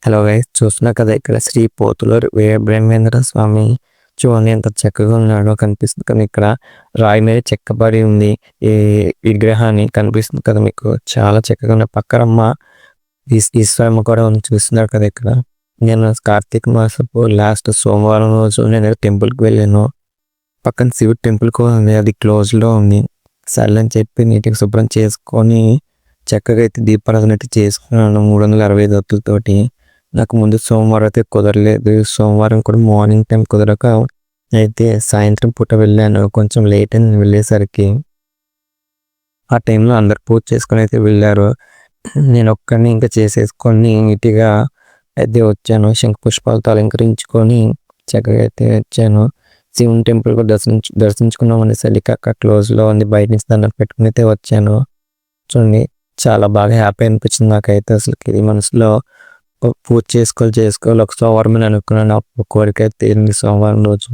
Hello guys, చూస్తున్నా కదా ఇక్కడ శ్రీ పోతులూరి వీర బ్రహ్మేంద్ర స్వామి చూడండి ఎంత చక్కగా ఉన్నాడో కనిపిస్తుంది కదా. ఇక్కడ రాయి మీద చెక్కబడి ఉంది ఈ విగ్రహాన్ని కనిపిస్తుంది కదా మీకు. చాలా చక్కగా ఉన్న పక్కనమ్మ ఈశ్వరమ్మ కూడా ఉంది చూస్తున్నారు కదా. ఇక్కడ నేను కార్తీక మాసపు లాస్ట్ సోమవారం రోజు నేను టెంపుల్కి వెళ్ళాను. పక్కన శివుడు టెంపుల్ కూడా ఉంది, అది క్లోజ్లో ఉంది. సర్లని చెప్పి నీట్గా శుభ్రం చేసుకొని చక్కగా అయితే దీపారాధన అయితే చేసుకున్నాను 365 ఒత్తులతోటి. నాకు ముందు సోమవారం అయితే కుదరలేదు. సోమవారం కూడా మార్నింగ్ టైం కుదరక అయితే సాయంత్రం పూట వెళ్ళాను. కొంచెం లేట్ అయింది వెళ్ళేసరికి. ఆ టైంలో అందరు పూజ చేసుకొని అయితే వెళ్ళారు. నేను ఒక్కడిని ఇంకా చేసేసుకొని నీట్గా అయితే వచ్చాను. శంఖ పుష్పాలతో అలంకరించుకొని చక్కగా అయితే వచ్చాను. శివుని టెంపుల్ కూడా దర్శించుకున్నాం అనేసరికి అక్కడ క్లోజ్లో ఉంది, బయట నుంచి దండం పెట్టుకుని అయితే వచ్చాను. చూడండి చాలా బాగా హ్యాపీ అనిపించింది నాకైతే. అసలు మనసులో పూజ చేసుకోవాలి ఒక సోమవారం అనుకున్నాను. కోరిక అయితే తీరింది సోమవారం రోజు.